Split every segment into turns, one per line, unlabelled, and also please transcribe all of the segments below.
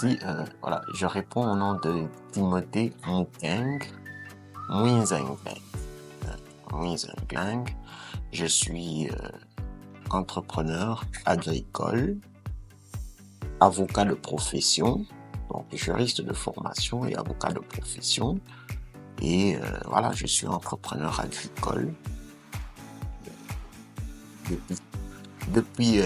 Merci. Voilà, je réponds au nom de Timothée Mukeng, Mwinzeng. Mwinzeng. Je suis entrepreneur agricole, avocat de profession, donc juriste de formation et avocat de profession. Et voilà, je suis entrepreneur agricole depuis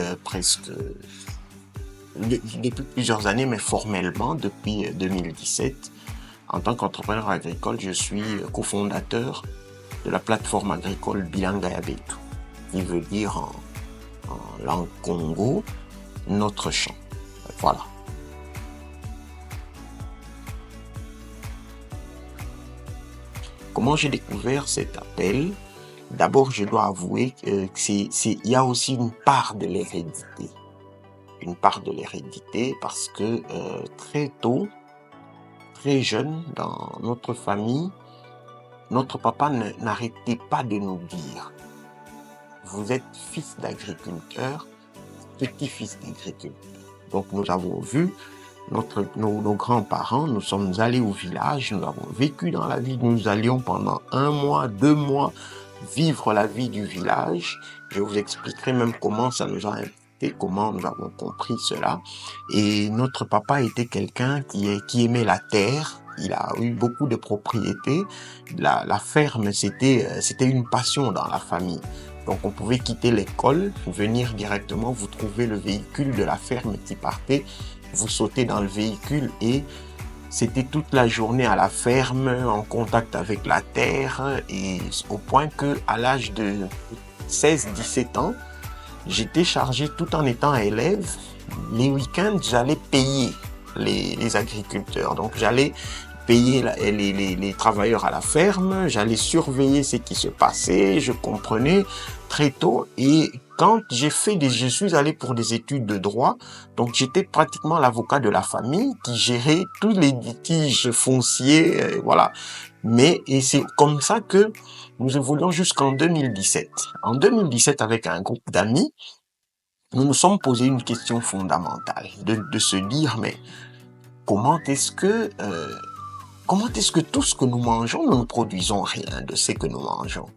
plusieurs années, mais formellement depuis 2017. En tant qu'entrepreneur agricole, je suis cofondateur de la plateforme agricole Bilanga Yabetu, qui veut dire en langue Congo, notre champ. Voilà. Comment j'ai découvert cet appel? D'abord, je dois avouer qu'il y a aussi une part de l'hérédité. Une part de l'hérédité parce que très tôt, très jeune, dans notre famille, notre papa n'arrêtait pas de nous dire: vous êtes fils d'agriculteur, petit-fils d'agriculteur. Donc nous avons vu nos grands-parents, nous sommes allés au village, nous avons vécu dans la ville, nous allions pendant 1 mois, 2 mois vivre la vie du village. Je vous expliquerai même comment ça nous a impacté, comment nous avons compris cela. Et notre papa était quelqu'un qui aimait la terre. Il a eu beaucoup de propriétés. La ferme, c'était une passion dans la famille. Donc on pouvait quitter l'école, venir directement, vous trouvez le véhicule de la ferme qui partait, vous sautez dans le véhicule et c'était toute la journée à la ferme, en contact avec la terre, et au point que à l'âge de 16-17 ans, j'étais chargé, tout en étant élève, les week-ends, j'allais payer les agriculteurs. Donc j'allais payer les travailleurs à la ferme, j'allais surveiller ce qui se passait, je comprenais très tôt. Et quand je suis allé pour des études de droit, donc j'étais pratiquement l'avocat de la famille qui gérait tous les litiges fonciers, voilà. Et c'est comme ça que nous évoluons jusqu'en 2017. En 2017, avec un groupe d'amis, nous nous sommes posé une question fondamentale, de se dire, mais comment est-ce que tout ce que nous mangeons, nous ne produisons rien de ce que nous mangeons?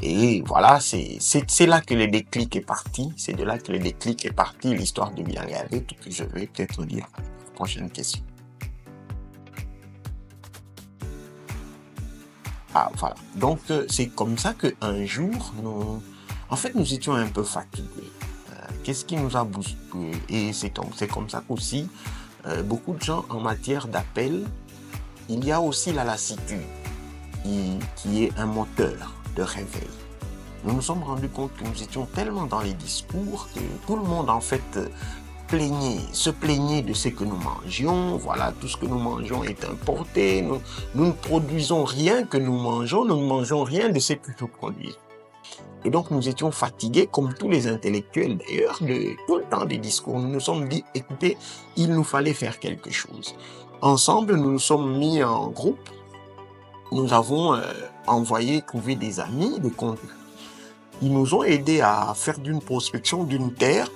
Et voilà, c'est là que le déclic est parti. C'est de là que le déclic est parti, l'histoire de Bilanga Yabetu, que je vais peut-être dire. Prochaine question. Ah, voilà. Donc, c'est comme ça qu'un jour, nous étions un peu fatigués. Qu'est-ce qui nous a bousculé? Et c'est comme ça qu'aussi, beaucoup de gens en matière d'appel, il y a aussi la lassitude qui est un moteur de réveil. Nous nous sommes rendus compte que nous étions tellement dans les discours que tout le monde en fait se plaignait de ce que nous mangions. Voilà, tout ce que nous mangeons est importé. Nous ne produisons rien que nous mangeons. Nous ne mangeons rien de ce que nous produisons. Et donc nous étions fatigués, comme tous les intellectuels d'ailleurs, de tout le temps des discours. Nous nous sommes dit, écoutez, il nous fallait faire quelque chose. Ensemble, nous nous sommes mis en groupe. Nous avons trouvé des amis, des contacts. Ils nous ont aidés à faire d'une prospection d'une terre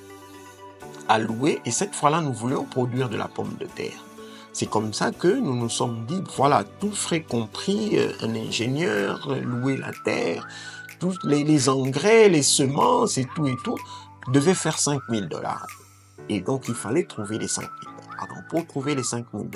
à louer. Et cette fois-là, nous voulions produire de la pomme de terre. C'est comme ça que nous nous sommes dit, voilà, tout frais compris, un ingénieur, louer la terre, tous les engrais, les semences et tout, devait faire $5 000. Et donc, il fallait trouver les $5 000. Alors, pour trouver les $5 000,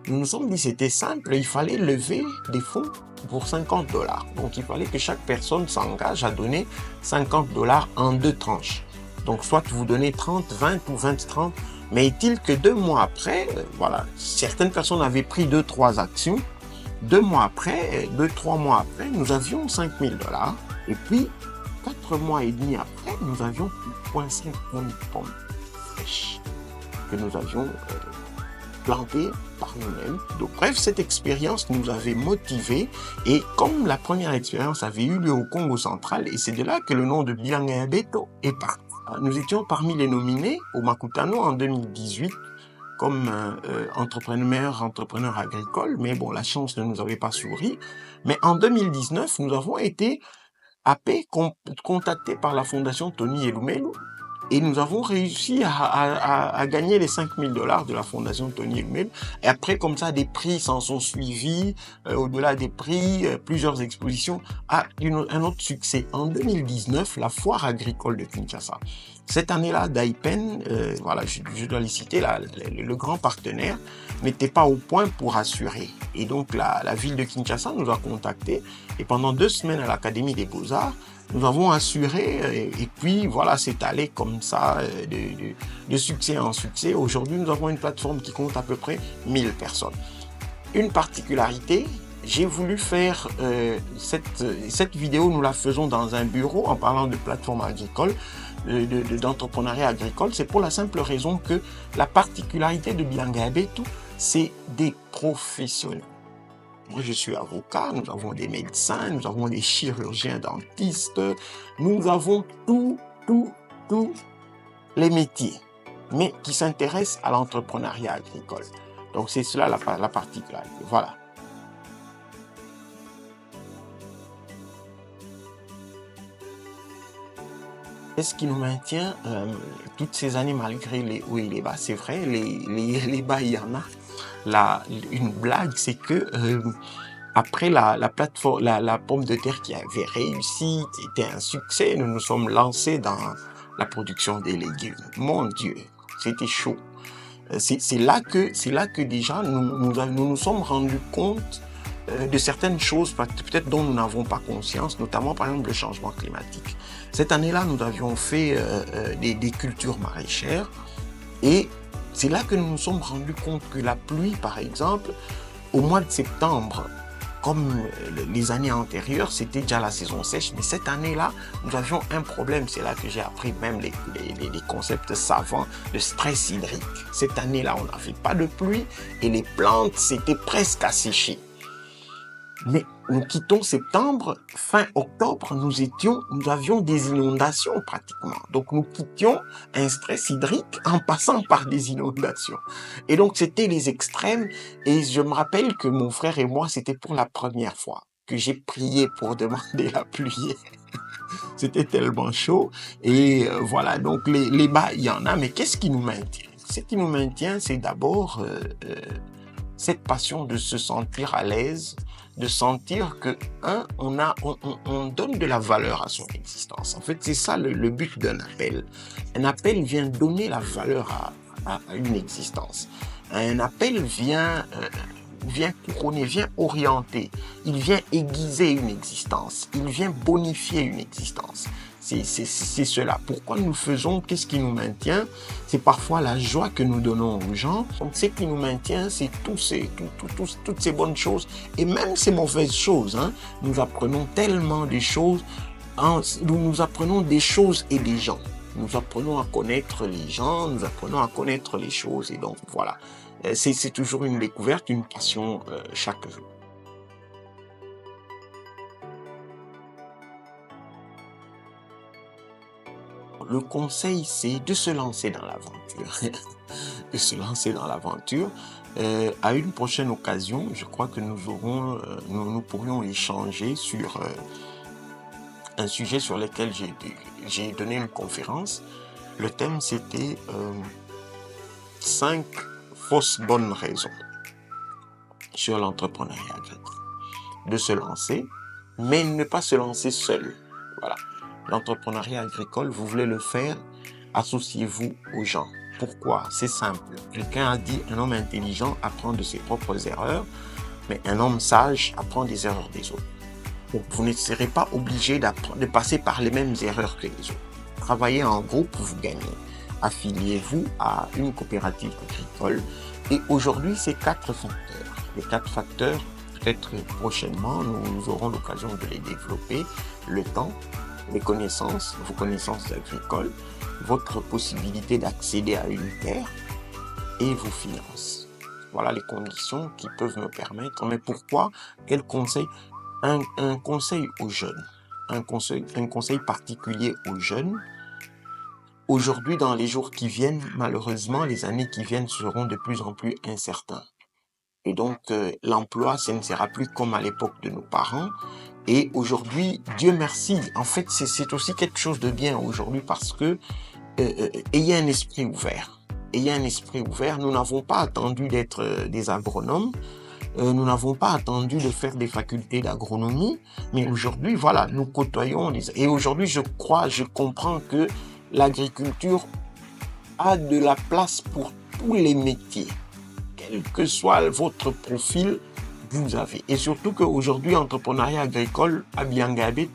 nous nous sommes dit c'était simple, il fallait lever des fonds pour $50. Donc, il fallait que chaque personne s'engage à donner $50 en 2 tranches. Donc, soit vous donnez 30, 20 ou 20, 30. Mais est-il que 2 mois après, voilà, certaines personnes avaient pris 2-3 actions. 2 mois après, 2-3 mois après, nous avions $5 000. Et puis, 4 mois et demi après, nous avions 0,5 tonnes de pommes fraîches que nous avions plantées par nous-mêmes. Donc, bref, cette expérience nous avait motivés. Et comme la première expérience avait eu lieu au Congo central, et c'est de là que le nom de Bilanga Yabetu est parti. Nous étions parmi les nominés au Makutano en 2018 comme entrepreneur agricole, mais bon, la chance ne nous avait pas souri. Mais en 2019, nous avons été contactés par la fondation Tony Elumelu Et nous avons réussi à gagner les 5 000 $ de la Fondation Tony Elumelu. Et après, comme ça, des prix s'en sont suivis. Au-delà des prix, plusieurs expositions. Un autre succès. En 2019, la foire agricole de Kinshasa. Cette année-là, Daipen, voilà, je dois les citer, le grand partenaire, n'était pas au point pour assurer. Et donc, la ville de Kinshasa nous a contactés. Et pendant 2 semaines à l'Académie des Beaux-Arts, nous avons assuré, et puis voilà, c'est allé comme ça, de succès en succès. Aujourd'hui, nous avons une plateforme qui compte à peu près 1000 personnes. Une particularité, j'ai voulu faire cette vidéo, nous la faisons dans un bureau en parlant de plateforme agricole, d'entrepreneuriat agricole. C'est pour la simple raison que la particularité de Bilanga Yabetu, c'est des professionnels. Moi, je suis avocat, nous avons des médecins, nous avons des chirurgiens dentistes, nous avons tous les métiers, mais qui s'intéressent à l'entrepreneuriat agricole. Donc, c'est cela la particularité. Voilà. Qu'est-ce qui nous maintient toutes ces années malgré les hauts et les bas? C'est vrai, les bas, il y en a. Une blague, c'est que après la plateforme, la pomme de terre qui avait réussi, était un succès, nous nous sommes lancés dans la production des légumes. Mon Dieu, c'était chaud. C'est là que déjà nous sommes rendus compte de certaines choses peut-être dont nous n'avons pas conscience, notamment par exemple le changement climatique. Cette année-là, nous avions fait des cultures maraîchères et c'est là que nous nous sommes rendus compte que la pluie, par exemple, au mois de septembre, comme les années antérieures, c'était déjà la saison sèche, mais cette année-là, nous avions un problème. C'est là que j'ai appris même les concepts savants de stress hydrique. Cette année-là, on n'avait pas de pluie et les plantes s'étaient presque asséchées. Mais nous quittons septembre, fin octobre, nous avions des inondations pratiquement. Donc nous quittions un stress hydrique en passant par des inondations. Et donc c'était les extrêmes. Et je me rappelle que mon frère et moi, c'était pour la première fois que j'ai prié pour demander la pluie. C'était tellement chaud. Et voilà, donc les bas, il y en a. Mais qu'est-ce qui nous maintient? Ce qui nous maintient, c'est d'abord cette passion de se sentir à l'aise, de sentir que, on donne de la valeur à son existence. En fait, c'est ça le but d'un appel. Un appel vient donner la valeur à une existence. Un appel vient couronner, vient orienter, il vient aiguiser une existence, il vient bonifier une existence. C'est cela. Pourquoi nous faisons? Qu'est-ce qui nous maintient? C'est parfois la joie que nous donnons aux gens. Donc, ce qui nous maintient, c'est toutes ces bonnes choses et même ces mauvaises choses. Nous apprenons tellement de choses. Nous apprenons des choses et des gens. Nous apprenons à connaître les gens, nous apprenons à connaître les choses. Et donc, voilà. C'est toujours une découverte, une passion chaque jour. Le conseil, c'est de se lancer dans l'aventure. De se lancer dans l'aventure. À une prochaine occasion, je crois que nous pourrions échanger sur un sujet sur lequel j'ai donné une conférence. Le thème, c'était 5 fausses bonnes raisons sur l'entrepreneuriat agricole. De se lancer, mais ne pas se lancer seul. Voilà. L'entrepreneuriat agricole, vous voulez le faire, associez-vous aux gens. Pourquoi? C'est simple. Quelqu'un a dit, un homme intelligent apprend de ses propres erreurs, mais un homme sage apprend des erreurs des autres. Donc, vous ne serez pas obligé de passer par les mêmes erreurs que les autres. Travaillez en groupe, vous gagnez. Affiliez-vous à une coopérative agricole. Et aujourd'hui, c'est 4 facteurs. Les 4 facteurs, peut-être prochainement, nous aurons l'occasion de les développer. Le temps, les connaissances, vos connaissances agricoles, votre possibilité d'accéder à une terre et vos finances. Voilà les conditions qui peuvent me permettre. Mais pourquoi? Quel conseil? Un conseil aux jeunes. Un conseil particulier aux jeunes. Aujourd'hui, dans les jours qui viennent, malheureusement, les années qui viennent seront de plus en plus incertains. Et donc, l'emploi, ce ne sera plus comme à l'époque de nos parents. Et aujourd'hui, Dieu merci, en fait, c'est aussi quelque chose de bien aujourd'hui parce que ayez un esprit ouvert. Ayez un esprit ouvert. Nous n'avons pas attendu d'être des agronomes. Nous n'avons pas attendu de faire des facultés d'agronomie. Mais aujourd'hui, voilà, nous côtoyons et aujourd'hui, je comprends que l'agriculture a de la place pour tous les métiers. Quel que soit votre profil, vous avez. Et surtout qu'aujourd'hui, entrepreneuriat agricole à Biangabé,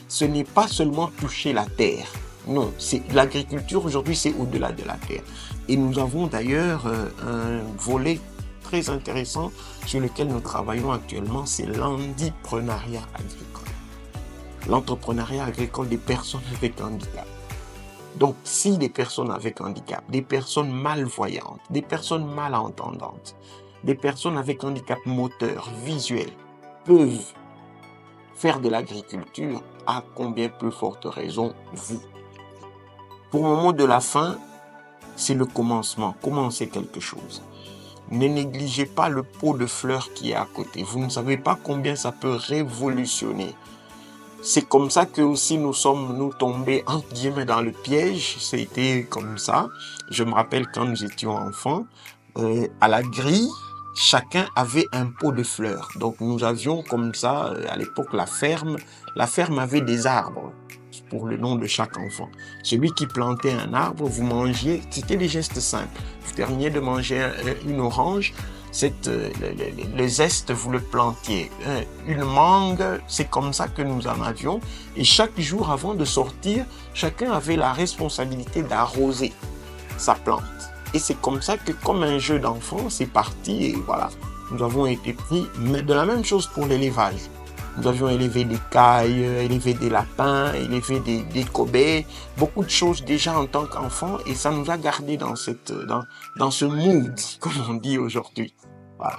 ce n'est pas seulement toucher la terre. Non, c'est l'agriculture aujourd'hui, c'est au-delà de la terre. Et nous avons d'ailleurs un volet très intéressant sur lequel nous travaillons actuellement, c'est l'handipreneuriat agricole. L'entrepreneuriat agricole des personnes avec handicap. Donc, si des personnes avec handicap, des personnes malvoyantes, des personnes malentendantes, des personnes avec handicap moteur, visuel, peuvent faire de l'agriculture, à combien plus forte raison vous. Pour mon mot de la fin, c'est le commencement. Commencez quelque chose. Ne négligez pas le pot de fleurs qui est à côté. Vous ne savez pas combien ça peut révolutionner. C'est comme ça que aussi nous tombés entre guillemets dans le piège. C'était comme ça. Je me rappelle quand nous étions enfants, à la grille, chacun avait un pot de fleurs. Donc nous avions comme ça, à l'époque, la ferme avait des arbres pour le nom de chaque enfant. Celui qui plantait un arbre, vous mangiez, c'était des gestes simples. Vous terminiez de manger une orange, le zeste, vous le plantiez. Une mangue, c'est comme ça que nous en avions. Et chaque jour, avant de sortir, chacun avait la responsabilité d'arroser sa plante. Et c'est comme ça que, comme un jeu d'enfant, c'est parti. Et voilà, nous avons été pris. Mais de la même chose pour l'élevage. Nous avions élevé des cailles, élevé des lapins, élevé des cobayes, beaucoup de choses déjà en tant qu'enfant, et ça nous a gardé dans ce mood, comme on dit aujourd'hui. Voilà.